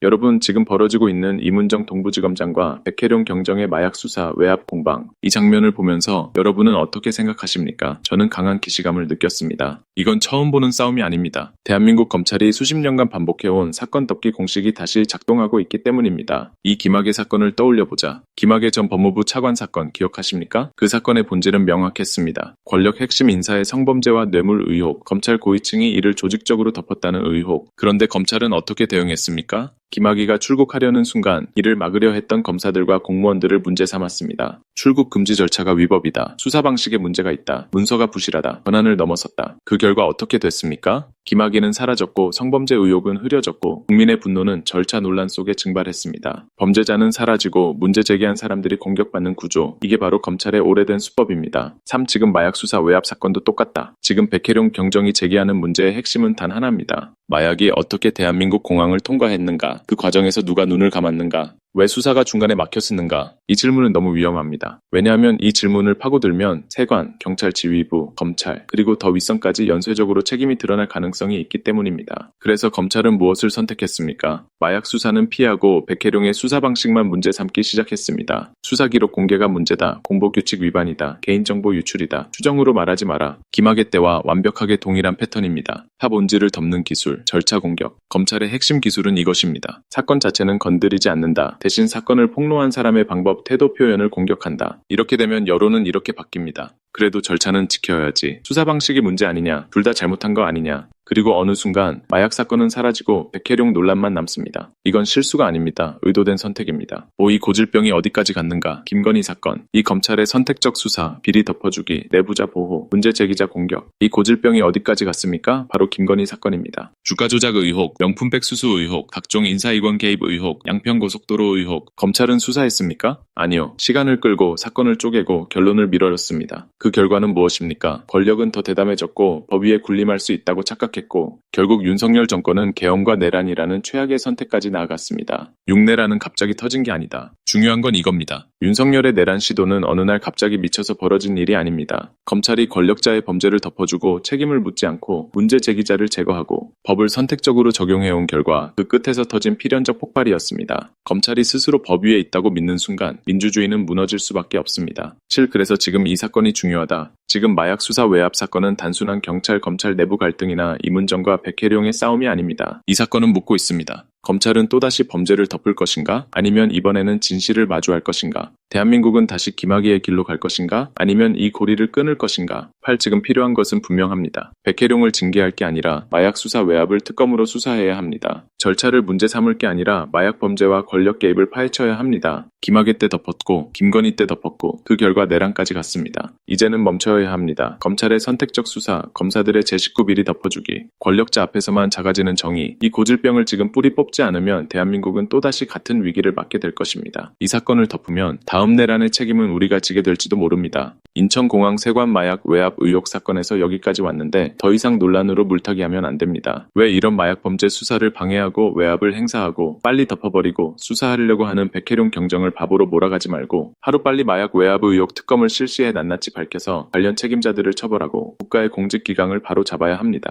여러분, 지금 벌어지고 있는 이문정 동부지검장과 백혜룡 경정의 마약 수사 외압 공방, 이 장면을 보면서 여러분은 어떻게 생각하십니까? 저는 강한 기시감을 느꼈습니다. 이건 처음 보는 싸움이 아닙니다. 대한민국 검찰이 수십 년간 반복해온 사건 덮기 공식이 다시 작동하고 있기 때문입니다. 이 김학의 사건을 떠올려보자. 김학의 전 법무부 차관 사건 기억하십니까? 그 사건의 본질은 명확했습니다. 권력 핵심 인사의 성범죄와 뇌물 의혹, 검찰 고위층이 이를 조직적으로 덮었다는 의혹. 그런데 검찰은 어떻게 대응했습니까? 김학의가 출국하려는 순간 이를 막으려 했던 검사들과 공무원들을 문제 삼았습니다. 출국 금지 절차가 위법이다. 수사 방식에 문제가 있다. 문서가 부실하다. 권한을 넘어섰다. 그 결과 어떻게 됐습니까? 김학의는 사라졌고 성범죄 의혹은 흐려졌고 국민의 분노는 절차 논란 속에 증발했습니다. 범죄자는 사라지고 문제 제기한 사람들이 공격받는 구조. 이게 바로 검찰의 오래된 수법입니다. 지금 마약 수사 외압 사건도 똑같다. 지금 백혜룡 경정이 제기하는 문제의 핵심은 단 하나입니다. 마약이 어떻게 대한민국 공항을 통과했는가? 그 과정에서 누가 눈을 감았는가? 왜 수사가 중간에 막혔었는가? 이 질문은 너무 위험합니다. 왜냐하면 이 질문을 파고들면 세관, 경찰 지휘부, 검찰, 그리고 더 윗선까지 연쇄적으로 책임이 드러날 가능성이 있기 때문입니다. 그래서 검찰은 무엇을 선택했습니까? 마약 수사는 피하고 백혜룡의 수사 방식만 문제 삼기 시작했습니다. 수사 기록 공개가 문제다. 공보규칙 위반이다. 개인정보 유출이다. 추정으로 말하지 마라. 김학의 때와 완벽하게 동일한 패턴입니다. 타 본질을 덮는 기술, 절차 공격. 검찰의 핵심 기술은 이것입니다. 사건 자체는 건드리지 않는다. 대신 사건을 폭로한 사람의 방법, 태도 표현을 공격한다. 이렇게 되면 여론은 이렇게 바뀝니다. 그래도 절차는 지켜야지. 수사 방식이 문제 아니냐? 둘 다 잘못한 거 아니냐? 그리고 어느 순간 마약 사건은 사라지고 백혜룡 논란만 남습니다. 이건 실수가 아닙니다. 의도된 선택입니다. 이 고질병이 어디까지 갔는가? 김건희 사건, 이 검찰의 선택적 수사, 비리 덮어주기, 내부자 보호, 문제 제기자 공격, 이 고질병이 어디까지 갔습니까? 바로 김건희 사건입니다. 주가 조작 의혹, 명품백 수수 의혹, 각종 인사이권 개입 의혹, 양평고속도로 의혹. 검찰은 수사했습니까? 아니요. 시간을 끌고 사건을 쪼개고 결론을 미뤄렸습니다. 그 결과는 무엇입니까? 권력은 더 대담해졌고 법 위에 군림할 수 있다고 착각했고 결국 윤석열 정권은 계엄과 내란이라는 최악의 선택까지 나아갔습니다. 6내란은 갑자기 터진 게 아니다. 중요한 건 이겁니다. 윤석열의 내란 시도는 어느 날 갑자기 미쳐서 벌어진 일이 아닙니다. 검찰이 권력자의 범죄를 덮어주고 책임을 묻지 않고 문제 제기자를 제거하고 법을 선택적으로 적용해온 결과 그 끝에서 터진 필연적 폭발이었습니다. 검찰이 스스로 법 위에 있다고 믿는 순간 민주주의는 무너질 수밖에 없습니다. 그래서 지금 이 사건이 중요하다. 지금 마약 수사 외압 사건은 단순한 경찰 검찰 내부 갈등이나 이문정과 백혜룡의 싸움이 아닙니다. 이 사건은 묻고 있습니다. 검찰은 또다시 범죄를 덮을 것인가? 아니면 이번에는 진실을 마주할 것인가? 대한민국은 다시 김학의의 길로 갈 것인가? 아니면 이 고리를 끊을 것인가? 지금 필요한 것은 분명합니다. 백혜룡을 징계할 게 아니라 마약 수사 외압을 특검으로 수사해야 합니다. 절차를 문제 삼을 게 아니라 마약 범죄와 권력 개입을 파헤쳐야 합니다. 김학의 때 덮었고 김건희 때 덮었고 그 결과 내란까지 갔습니다. 이제는 멈춰야 합니다. 검찰의 선택적 수사, 검사들의 제 식구 비리 덮어주기, 권력자 앞에서만 작아지는 정의, 이 고질병을 지금 뿌리 뽑지 않으면 대한민국은 또다시 같은 위기를 맞게 될 것입니다. 이 사건을 덮으면 다음 내란의 책임은 우리가 지게 될지도 모릅니다. 인천공항 세관 마약 외압 의혹 사건에서 여기까지 왔는데 더 이상 논란으로 물타기 하면 안 됩니다. 왜 이런 마약 범죄 수사를 방해하고 외압을 행사하고 빨리 덮어버리고 수사하려고 하는 백혜룡 경정을 바보로 몰아가지 말고 하루빨리 마약 외압 의혹 특검을 실시해 낱낱이 밝혀서 관련 책임자들을 처벌하고 국가의 공직기강을 바로 잡아야 합니다.